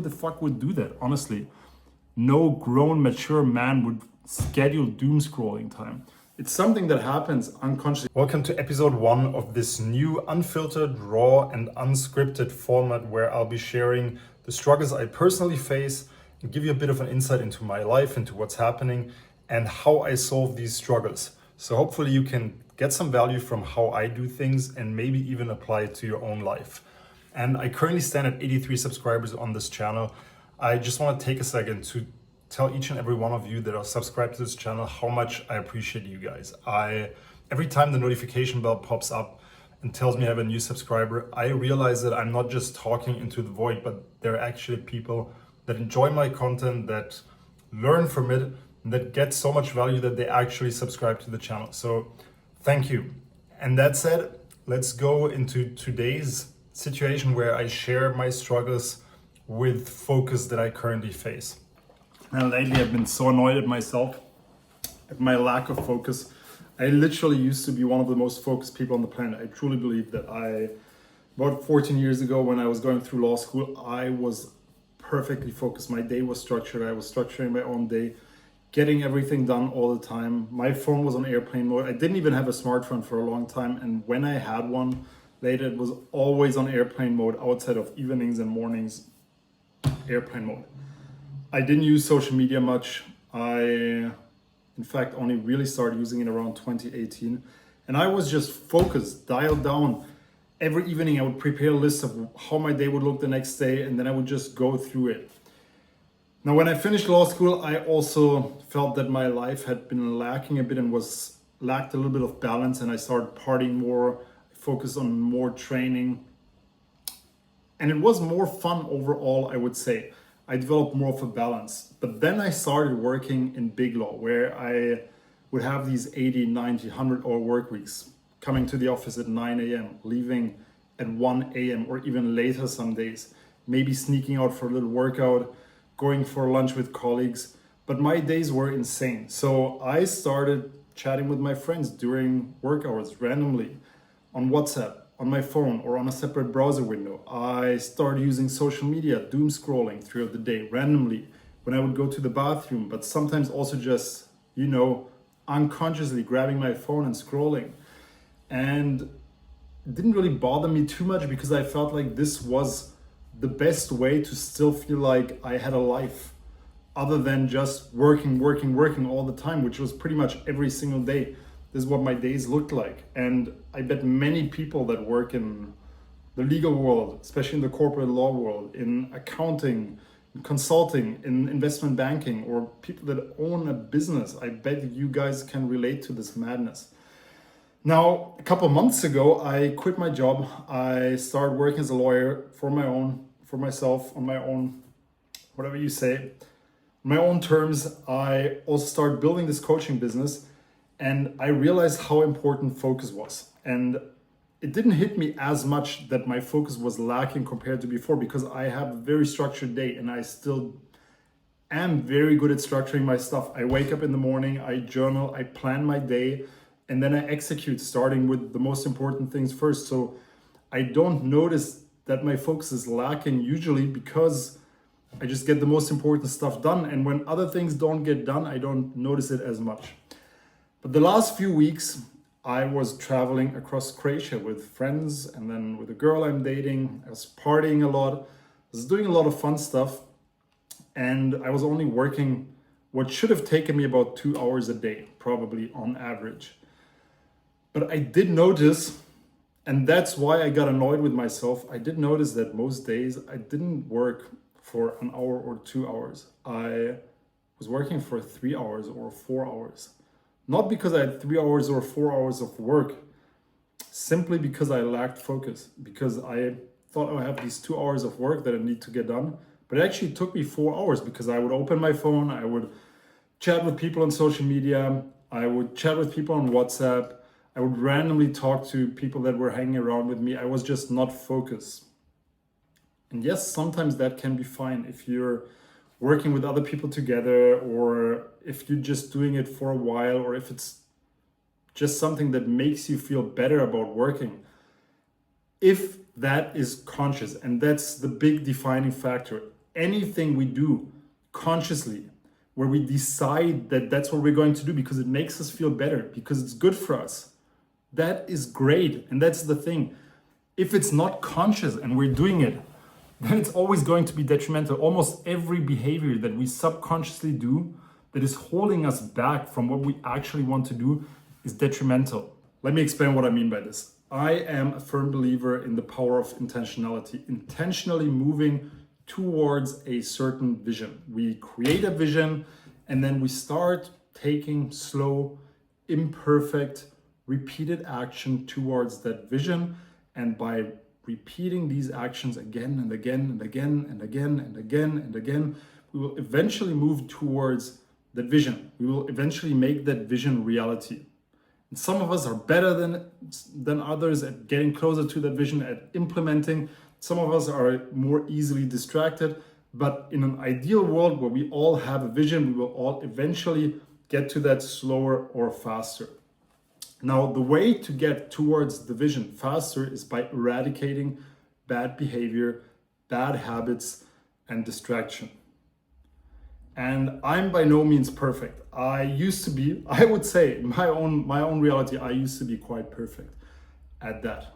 who the fuck would do that, honestly? No grown, mature man would schedule doom scrolling time. It's something that happens unconsciously. Welcome to episode 1 of this new unfiltered, raw, and unscripted format where I'll be sharing the struggles I personally face and give you a bit of an insight into my life, into what's happening, and how I solve these struggles. So hopefully you can get some value from how I do things and maybe even apply it to your own life. And I currently stand at 83 subscribers on this channel. I just want to take a second to tell each and every one of you that are subscribed to this channel how much I appreciate you guys. Every time the notification bell pops up and tells me I have a new subscriber, I realize that I'm not just talking into the void, but there are actually people that enjoy my content, that learn from it, and that get so much value that they actually subscribe to the channel. So thank you. And that said, let's go into today's situation where I share my struggles with focus that I currently face. And lately I've been so annoyed at myself, at my lack of focus. I literally used to be one of the most focused people on the planet. I truly believe that about 14 years ago when I was going through law school, I was perfectly focused. My day was structured. I was structuring my own day, getting everything done all the time. My phone was on airplane mode. I didn't even have a smartphone for a long time. And when I had one later, it was always on airplane mode outside of evenings and mornings, airplane mode. I didn't use social media much. In fact, only really started using it around 2018. And I was just focused, dialed down. Every evening I would prepare a list of how my day would look the next day, and then I would just go through it. Now, when I finished law school, I also felt that my life had been lacking a bit and lacked a little bit of balance, and I started partying more, focused on more training. And it was more fun overall, I would say. I developed more of a balance. But then I started working in big law, where I would have these 80, 90, 100-hour work weeks, coming to the office at 9 a.m., leaving at 1 a.m. or even later some days, maybe sneaking out for a little workout, going for lunch with colleagues. But my days were insane. So I started chatting with my friends during work hours randomly on WhatsApp, on my phone, or on a separate browser window. I started using social media, doom scrolling throughout the day randomly when I would go to the bathroom, but sometimes also just, unconsciously grabbing my phone and scrolling. And it didn't really bother me too much because I felt like this was the best way to still feel like I had a life other than just working all the time, which was pretty much every single day. This is what my days looked like. And I bet many people that work in the legal world, especially in the corporate law world, in accounting, in consulting, in investment banking, or people that own a business, I bet you guys can relate to this madness. Now, a couple of months ago, I quit my job. I started working as a lawyer for myself, on my own, whatever you say, my own terms. I also started building this coaching business, and I realized how important focus was. And it didn't hit me as much that my focus was lacking compared to before, because I have a very structured day and I still am very good at structuring my stuff. I wake up in the morning, I journal, I plan my day, and then I execute, starting with the most important things first. So I don't notice that my focus is lacking usually because I just get the most important stuff done. And when other things don't get done, I don't notice it as much. But the last few weeks, I was traveling across Croatia with friends and then with a girl I'm dating. I was partying a lot. I was doing a lot of fun stuff. And I was only working what should have taken me about 2 hours a day, probably on average. But I did notice, and that's why I got annoyed with myself, I did notice that most days I didn't work for an hour or 2 hours. I was working for 3 hours or 4 hours. Not because I had 3 hours or 4 hours of work, simply because I lacked focus, because I thought I have these 2 hours of work that I need to get done. But it actually took me 4 hours because I would open my phone, I would chat with people on social media, I would chat with people on WhatsApp, I would randomly talk to people that were hanging around with me. I was just not focused. And yes, sometimes that can be fine if you're working with other people together, or if you're just doing it for a while, or if it's just something that makes you feel better about working. If that is conscious, and that's the big defining factor. anything we do consciously, where we decide that that's what we're going to do because it makes us feel better, because it's good for us, that is great. And that's the thing. If it's not conscious and we're doing it, then it's always going to be detrimental. Almost every behavior that we subconsciously do that is holding us back from what we actually want to do is detrimental. Let me explain what I mean by this. I am a firm believer in the power of intentionality, intentionally moving towards a certain vision. We create a vision and then we start taking slow, imperfect, repeated action towards that vision. And by repeating these actions again and again and again and again and again and again, we will eventually move towards that vision. We will eventually make that vision reality. And some of us are better than others at getting closer to that vision, at implementing. Some of us are more easily distracted. But in an ideal world where we all have a vision, we will all eventually get to that slower or faster. Now, the way to get towards the vision faster is by eradicating bad behavior, bad habits, and distraction. And I'm by no means perfect. I used to be, I would say, in my own reality, I used to be quite perfect at that.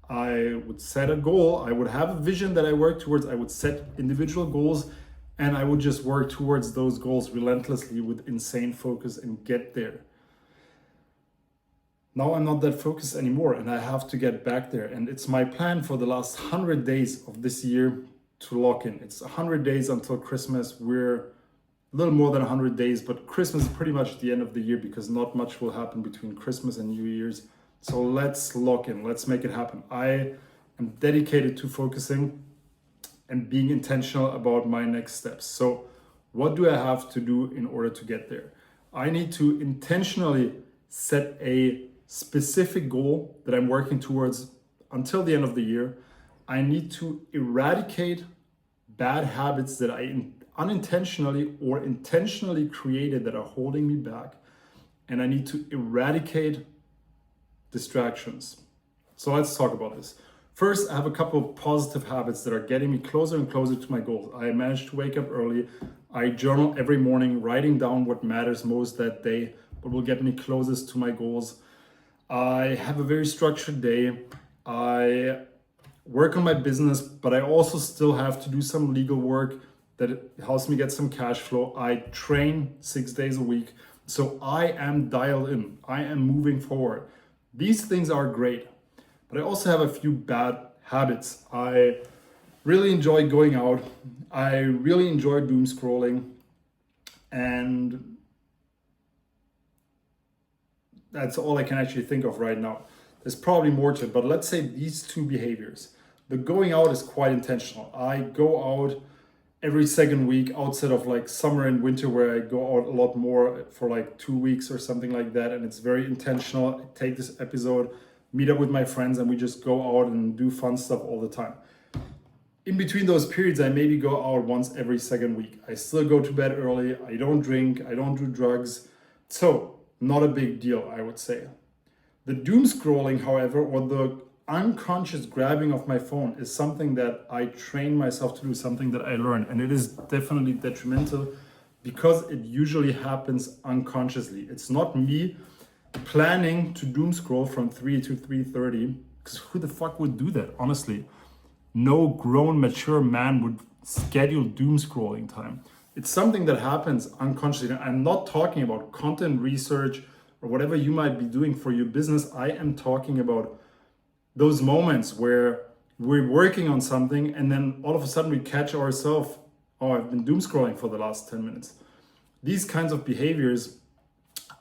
I would set a goal, I would have a vision that I work towards, I would set individual goals, and I would just work towards those goals relentlessly with insane focus and get there. Now I'm not that focused anymore and I have to get back there. And it's my plan for the last 100 days of this year to lock in. It's 100 days until Christmas. We're a little more than 100 days, but Christmas is pretty much the end of the year because not much will happen between Christmas and New Year's. So let's lock in, let's make it happen. I am dedicated to focusing and being intentional about my next steps. So what do I have to do in order to get there? I need to intentionally set a specific goal that I'm working towards until the end of the year. I need to eradicate bad habits that I unintentionally or intentionally created that are holding me back. And I need to eradicate distractions. So let's talk about this. First, I have a couple of positive habits that are getting me closer and closer to my goals. I managed to wake up early. I journal every morning, writing down what matters most that day, what will get me closest to my goals. I have a very structured day. I work on my business, but I also still have to do some legal work that helps me get some cash flow. I train 6 days a week. So I am dialed in. I am moving forward. These things are great, but I also have a few bad habits. I really enjoy going out. I really enjoy doom scrolling. And that's all I can actually think of right now. There's probably more to it, but let's say these two behaviors. The going out is quite intentional. I go out every second week outside of like summer and winter where I go out a lot more for like 2 weeks or something like that. And it's very intentional. I take this episode, meet up with my friends, and we just go out and do fun stuff all the time. In between those periods, I maybe go out once every second week. I still go to bed early. I don't drink. I don't do drugs. So not a big deal, I would say. The doom scrolling, however, or the unconscious grabbing of my phone is something that I train myself to do, something that I learned. And it is definitely detrimental because it usually happens unconsciously. It's not me planning to doom scroll from 3 to 3:30, because who the fuck would do that, honestly? No grown, mature man would schedule doom scrolling time. It's something that happens unconsciously. I'm not talking about content research or whatever you might be doing for your business. I am talking about those moments where we're working on something and then all of a sudden we catch ourselves, oh, I've been doom scrolling for the last 10 minutes. These kinds of behaviors,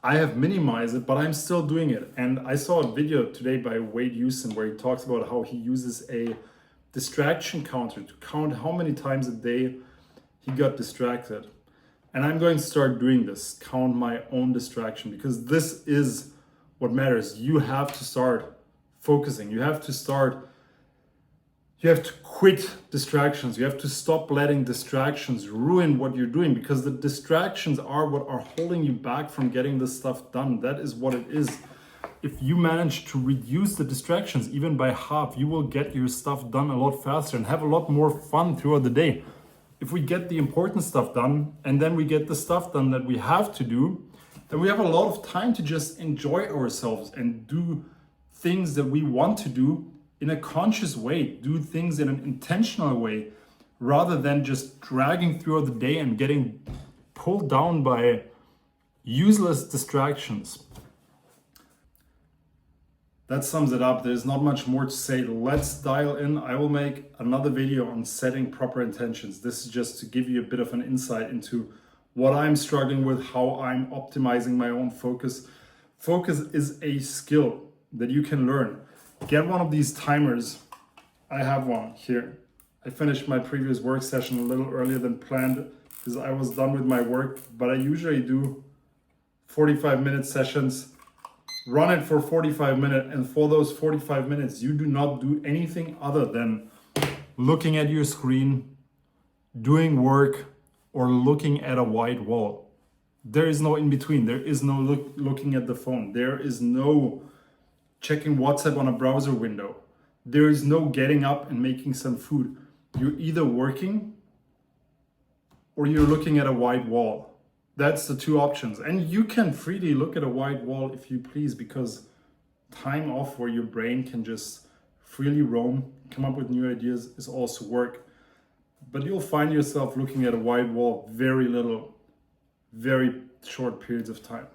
I have minimized it, but I'm still doing it. And I saw a video today by Wade Houston where he talks about how he uses a distraction counter to count how many times a day he got distracted. And I'm going to start doing this, count my own distraction, because this is what matters. You have to start focusing. You have to quit distractions. You have to stop letting distractions ruin what you're doing, because the distractions are what are holding you back from getting this stuff done. That is what it is. If you manage to reduce the distractions even by half, you will get your stuff done a lot faster and have a lot more fun throughout the day. if we get the important stuff done and then we get the stuff done that we have to do, then we have a lot of time to just enjoy ourselves and do things that we want to do in a conscious way, do things in an intentional way, rather than just dragging throughout the day and getting pulled down by useless distractions. That sums it up. There's not much more to say. Let's dial in. I will make another video on setting proper intentions. This is just to give you a bit of an insight into what I'm struggling with, how I'm optimizing my own focus. Focus is a skill that you can learn. Get one of these timers. I have one here. I finished my previous work session a little earlier than planned because I was done with my work, but I usually do 45-minute sessions. Run it for 45 minutes, and for those 45 minutes, you do not do anything other than looking at your screen, doing work, or looking at a white wall. There is no in between. There is no looking at the phone. There is no checking WhatsApp on a browser window. There is no getting up and making some food. You're either working or you're looking at a white wall. That's the two options. And you can freely look at a white wall if you please, because time off where your brain can just freely roam, come up with new ideas is also work. But you'll find yourself looking at a white wall very little, very short periods of time.